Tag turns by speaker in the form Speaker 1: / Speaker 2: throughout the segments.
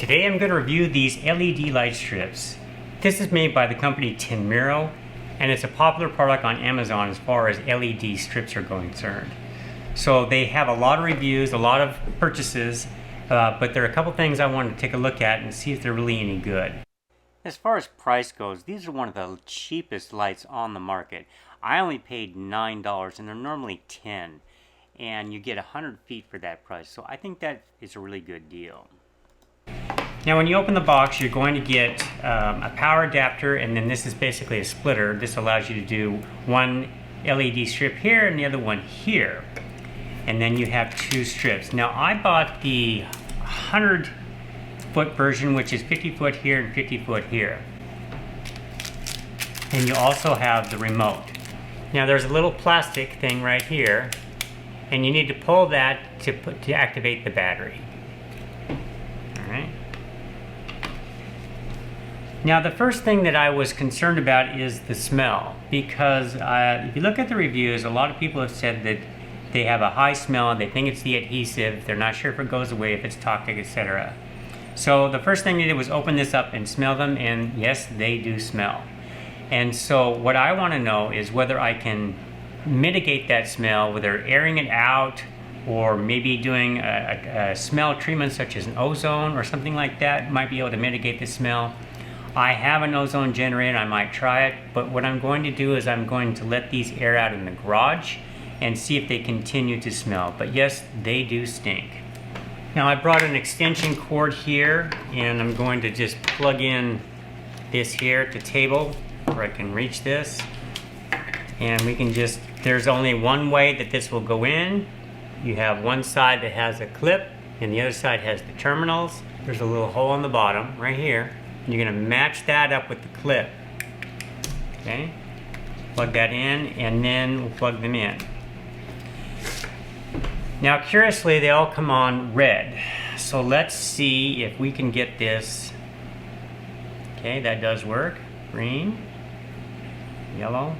Speaker 1: Today I'm going to review these LED light strips. This is made by the company Tenmiro, and it's a popular product on Amazon as far as LED strips are concerned. So they have a lot of reviews, a lot of purchases, but there are a couple things I wanted to take a look at and see if they're really any good. As far as price goes, these are one of the cheapest lights on the market. I only paid $9 and they're normally $10, and you get 100 feet for that price. So I think that is a really good deal. Now when you open the box, you're going to get a power adapter, and then this is basically a splitter. This allows you to do one LED strip here and the other one here. And then you have two strips. Now I bought the 100 foot version, which is 50 foot here and 50 foot here. And you also have the remote. Now there's a little plastic thing right here, and you need to pull that to activate the battery. Alright. Now the first thing that I was concerned about is the smell, because if you look at the reviews, a lot of people have said that they have a high smell, they think it's the adhesive, they're not sure if it goes away, if it's toxic, etc. So the first thing they did was open this up and smell them, and yes, they do smell. And so what I want to know is whether I can mitigate that smell, whether airing it out or maybe doing a smell treatment such as an ozone or something like that might be able to mitigate the smell. I have an ozone generator, I might try it, but what I'm going to do is I'm going to let these air out in the garage and see if they continue to smell. But yes, they do stink. Now I brought an extension cord here, and I'm going to just plug in this here at the table where I can reach this. And we can just, there's only one way that this will go in. You have one side that has a clip and the other side has the terminals. There's a little hole on the bottom right here. You're going to match that up with the clip. Okay, plug that in, and then we'll plug them in. Now curiously, they all come on red. So let's see if we can get this. Okay, that does work. Green, yellow.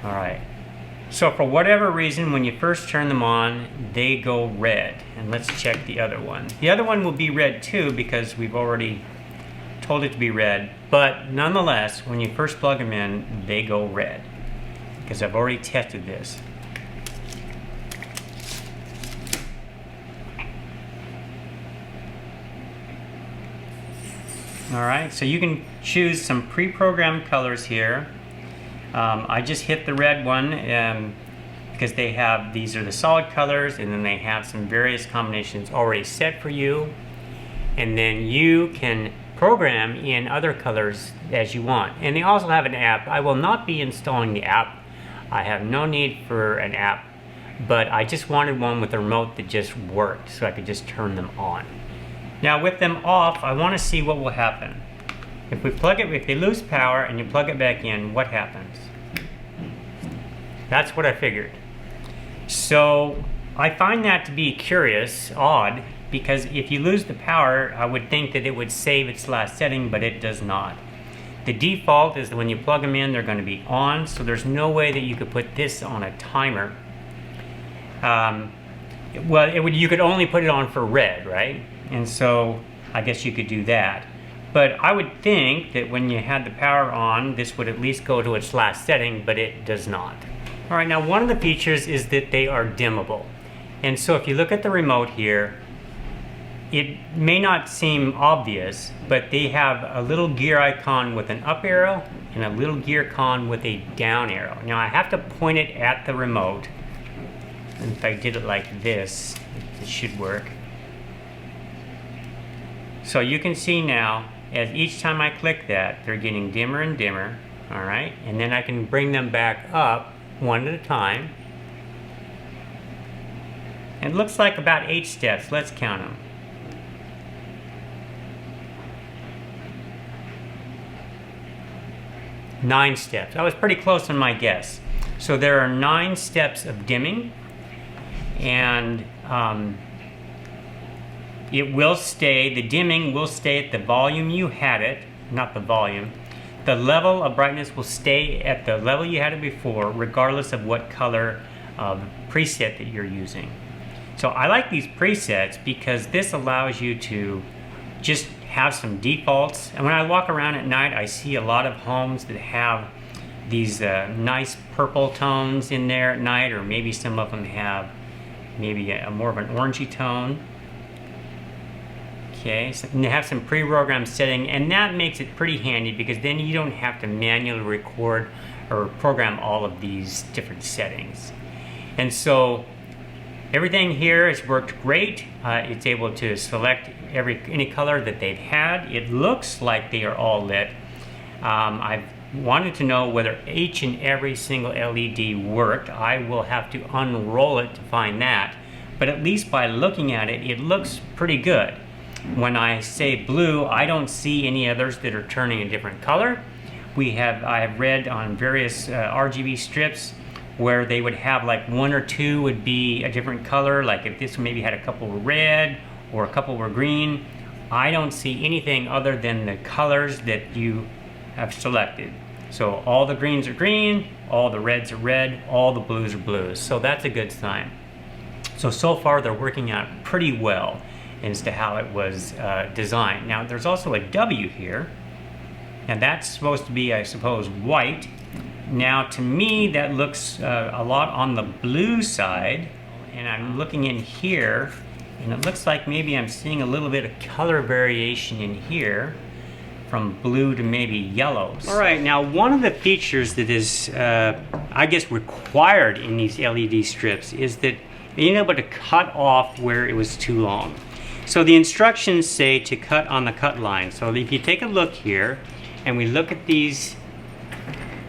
Speaker 1: All right. So for whatever reason, when you first turn them on, they go red. And let's check the other one. The other one will be red too, because we've already told it to be red. But nonetheless, when you first plug them in, they go red, because I've already tested this. All right, so you can choose some pre-programmed colors here. I just hit the red one because they have, these are the solid colors, and then they have some various combinations already set for you. And then you can program in other colors as you want. And they also have an app. I will not be installing the app. I have no need for an app, but I just wanted one with a remote that just worked, so I could just turn them on. Now with them off, I want to see what will happen. If we plug it, if they lose power and you plug it back in, what happens? That's what I figured. So I find that to be curious, odd, because if you lose the power, I would think that it would save its last setting, but it does not. The default is that when you plug them in, they're going to be on, so there's no way that you could put this on a timer. Well, you could only put it on for red, right? And so I guess you could do that. But I would think that when you had the power on, this would at least go to its last setting, but it does not. All right, now one of the features is that they are dimmable. And so if you look at the remote here, it may not seem obvious, but they have a little gear icon with an up arrow and a little gear icon with a down arrow. Now I have to point it at the remote. And if I did it like this, it should work. So you can see now, as each time I click that, they're getting dimmer and dimmer, all right? And then I can bring them back up one at a time. It looks like about 8 steps. Let's count them. 9 steps. I was pretty close on my guess. So there are 9 steps of dimming, and it will stay, the dimming will stay at the volume you had it, not the volume. The level of brightness will stay at the level you had it before, regardless of what color preset that you're using. So I like these presets because this allows you to just have some defaults. And when I walk around at night, I see a lot of homes that have these nice purple tones in there at night, or maybe some of them have maybe a more of an orangey tone. Okay, so they have some pre-programmed setting, and that makes it pretty handy because then you don't have to manually record or program all of these different settings. And so everything here has worked great. It's able to select any color that they've had. It looks like they are all lit. I've wanted to know whether each and every single LED worked. I will have to unroll it to find that, but at least by looking at it, it looks pretty good. When I say blue, I don't see any others that are turning a different color. I have read on various RGB strips where they would have like one or two would be a different color, like if this maybe had a couple were red or a couple were green. I don't see anything other than the colors that you have selected. So all the greens are green, all the reds are red, all the blues are blues. So that's a good sign. So far they're working out pretty well as to how it was designed. Now there's also a W here, and that's supposed to be, I suppose, white. Now to me that looks a lot on the blue side, and I'm looking in here and it looks like maybe I'm seeing a little bit of color variation in here from blue to maybe yellows. All right, now one of the features that is I guess required in these LED strips is that being able to cut off where it was too long. So the instructions say to cut on the cut line. So if you take a look here and we look at these,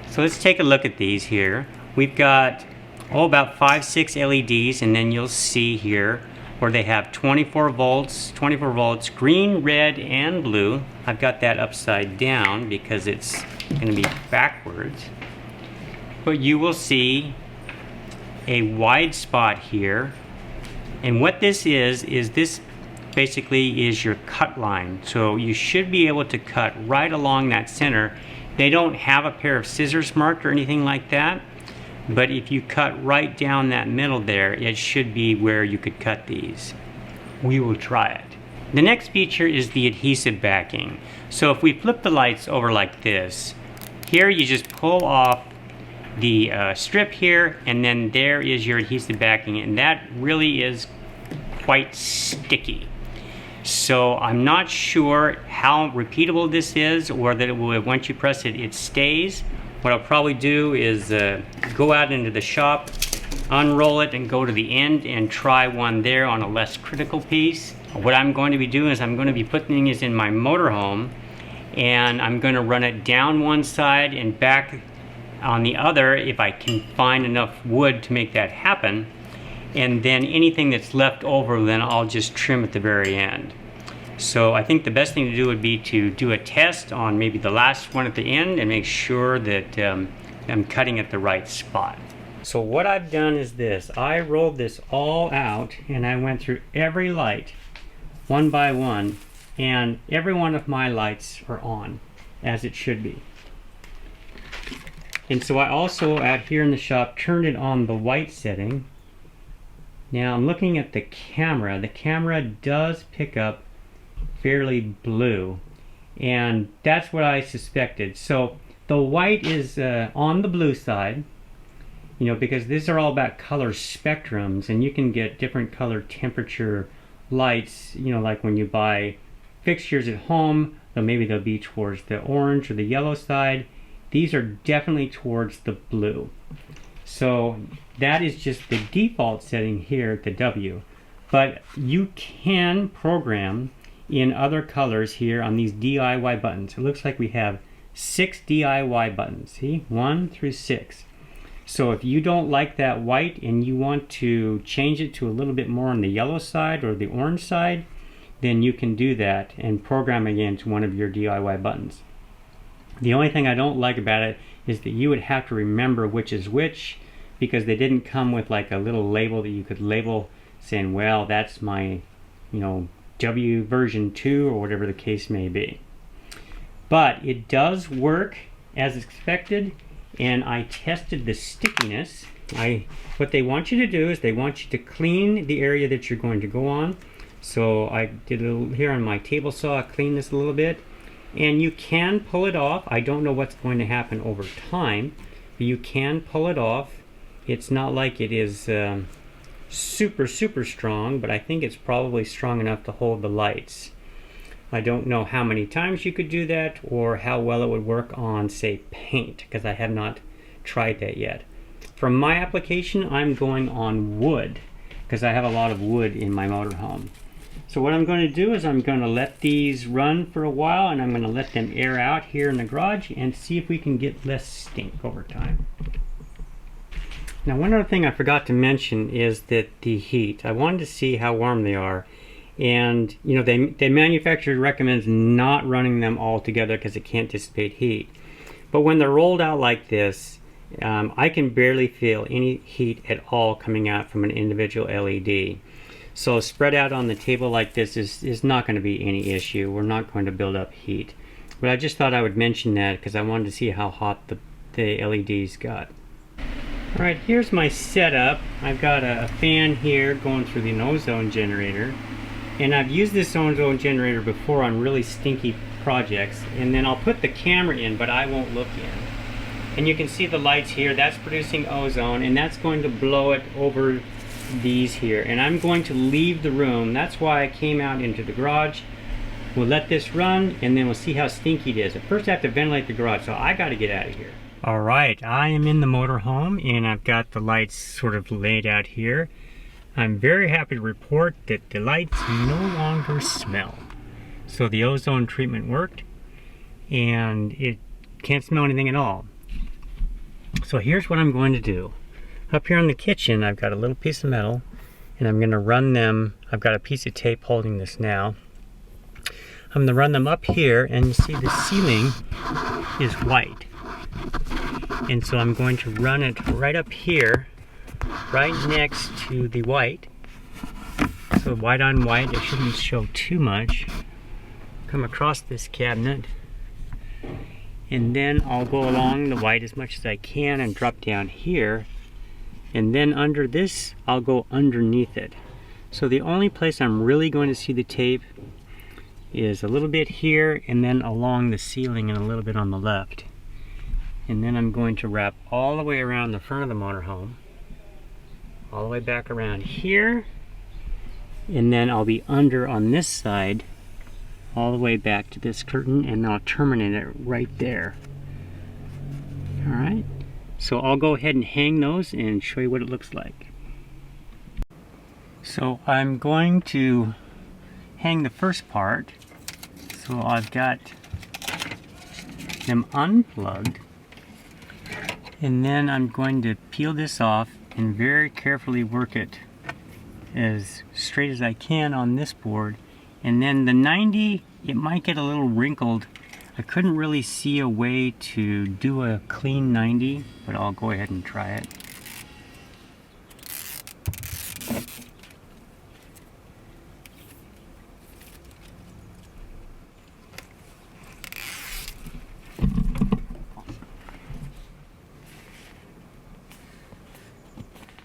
Speaker 1: so let's take a look at these here. We've got about 5-6 LEDs, and then you'll see here where they have 24 volts, green, red, and blue. I've got that upside down because it's going to be backwards. But you will see a wide spot here, and what this is this basically is your cut line. So you should be able to cut right along that center. They don't have a pair of scissors marked or anything like that, but if you cut right down that middle there, it should be where you could cut these. We will try it. The next feature is the adhesive backing. So if we flip the lights over like this, here you just pull off the strip here, and then there is your adhesive backing, and that really is quite sticky. So I'm not sure how repeatable this is, or that it will, once you press it, it stays. What I'll probably do is go out into the shop, unroll it, and go to the end and try one there on a less critical piece. What I'm going to be doing is I'm going to be putting this in my motorhome, and I'm going to run it down one side and back on the other if I can find enough wood to make that happen. And then anything that's left over, then I'll just trim at the very end. So I think the best thing to do would be to do a test on maybe the last one at the end and make sure that I'm cutting at the right spot. So what I've done is this. I rolled this all out and I went through every light one by one, and every one of my lights are on as it should be. And so I also out here in the shop turned it on the white setting. Now I'm looking at the camera. The camera does pick up fairly blue, and that's what I suspected. So the white is on the blue side, you know, because these are all about color spectrums, and you can get different color temperature lights, you know, like when you buy fixtures at home, so maybe they'll be towards the orange or the yellow side. These are definitely towards the blue. So that is just the default setting here at the W. But you can program in other colors here on these DIY buttons. It looks like we have 6 DIY buttons. See? 1 through 6. So if you don't like that white and you want to change it to a little bit more on the yellow side or the orange side, then you can do that and program again to one of your DIY buttons. The only thing I don't like about it is that you would have to remember which is which, because they didn't come with like a little label that you could label saying, well, that's my, you know, W version 2 or whatever the case may be. But it does work as expected, and I tested the stickiness, What they want you to do is they want you to clean the area that you're going to go on. So I did a little here on my table saw, clean this a little bit. And you can pull it off. I don't know what's going to happen over time, but you can pull it off. It's not like it is super strong, but I think it's probably strong enough to hold the lights. I don't know how many times you could do that or how well it would work on, say, paint, because I have not tried that yet. For my application, I'm going on wood because I have a lot of wood in my motorhome. So what I'm going to do is I'm going to let these run for a while, and I'm going to let them air out here in the garage and see if we can get less stink over time. Now, one other thing I forgot to mention is that the heat. I wanted to see how warm they are. And, you know, the manufacturer recommends not running them all together because it can't dissipate heat. But when they're rolled out like this, I can barely feel any heat at all coming out from an individual LED. So spread out on the table like this is not going to be any issue. We're not going to build up heat. But I just thought I would mention that because I wanted to see how hot the LEDs got. Alright, here's my setup. I've got a fan here going through the ozone generator. And I've used this ozone generator before on really stinky projects. And then I'll put the camera in, but I won't look in. And you can see the lights here. That's producing ozone, and that's going to blow it over these here. And I'm going to leave the room. That's why I came out into the garage. We'll let this run, and then we'll see how stinky it is. At first I have to ventilate the garage, so I got to get out of here. Alright, I am in the motorhome, and I've got the lights sort of laid out here. I'm very happy to report that the lights no longer smell. So the ozone treatment worked, and it can't smell anything at all. So here's what I'm going to do. Up here in the kitchen, I've got a little piece of metal, and I'm going to run them. I've got a piece of tape holding this now. I'm going to run them up here, and you see the ceiling is white. And so I'm going to run it right up here, right next to the white. So white on white, it shouldn't show too much. Come across this cabinet, and then I'll go along the white as much as I can and drop down here. And then under this, I'll go underneath it. So the only place I'm really going to see the tape is a little bit here, and then along the ceiling and a little bit on the left. And then I'm going to wrap all the way around the front of the motorhome, all the way back around here, and then I'll be under on this side all the way back to this curtain, and I'll terminate it right there. Alright, so I'll go ahead and hang those and show you what it looks like. So I'm going to hang the first part. So I've got them unplugged, and then I'm going to peel this off and very carefully work it as straight as I can on this board. And then the 90, it might get a little wrinkled. I couldn't really see a way to do a clean 90, but I'll go ahead and try it.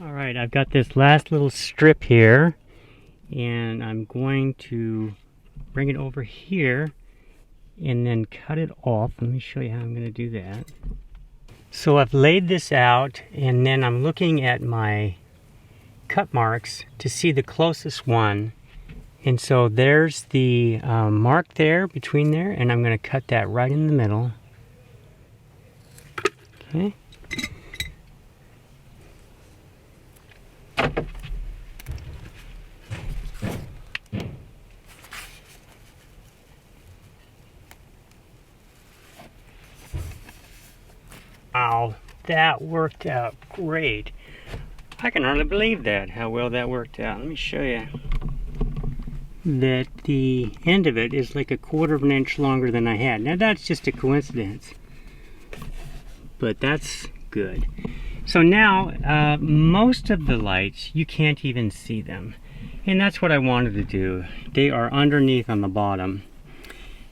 Speaker 1: Alright, I've got this last little strip here, and I'm going to bring it over here and then cut it off. Let me show you how I'm going to do that. So I've laid this out, and then I'm looking at my cut marks to see the closest one. And so there's the mark there, between there, and I'm going to cut that right in the middle. Okay. Wow, that worked out great. I can hardly believe that, how well that worked out. Let me show you that the end of it is like 1/4 of an inch longer than I had. Now that's just a coincidence, but that's good. So now most of the lights, you can't even see them, and that's what I wanted to do. They are underneath on the bottom,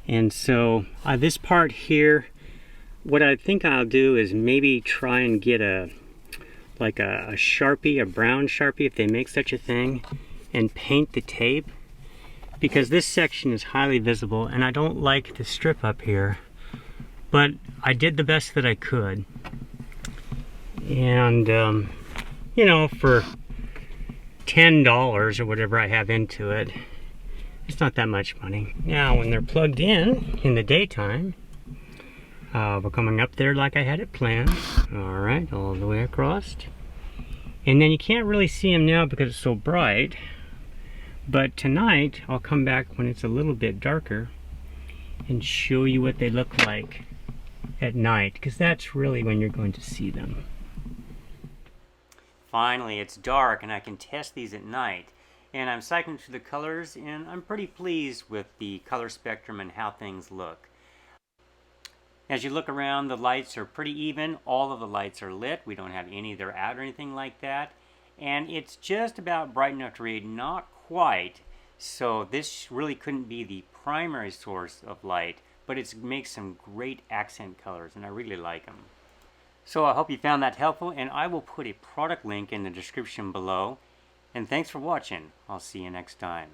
Speaker 1: and so this part here, what I think I'll do is maybe try and get a like a Sharpie, a brown Sharpie if they make such a thing, and paint the tape, because this section is highly visible and I don't like the strip up here, but I did the best that I could. And you know, for $10 or whatever I have into it, it's not that much money. Now when they're plugged in the daytime, we're coming up there like I had it planned. All right, all the way across. And then you can't really see them now because it's so bright, but tonight I'll come back when it's a little bit darker and show you what they look like at night, because that's really when you're going to see them. Finally, it's dark and I can test these at night, and I'm cycling through the colors and I'm pretty pleased with the color spectrum and how things look. As you look around, the lights are pretty even. All of the lights are lit. We don't have any that are out or anything like that. And it's just about bright enough to read, not quite. So this really couldn't be the primary source of light, but it makes some great accent colors and I really like them. So I hope you found that helpful, and I will put a product link in the description below. And thanks for watching. I'll see you next time.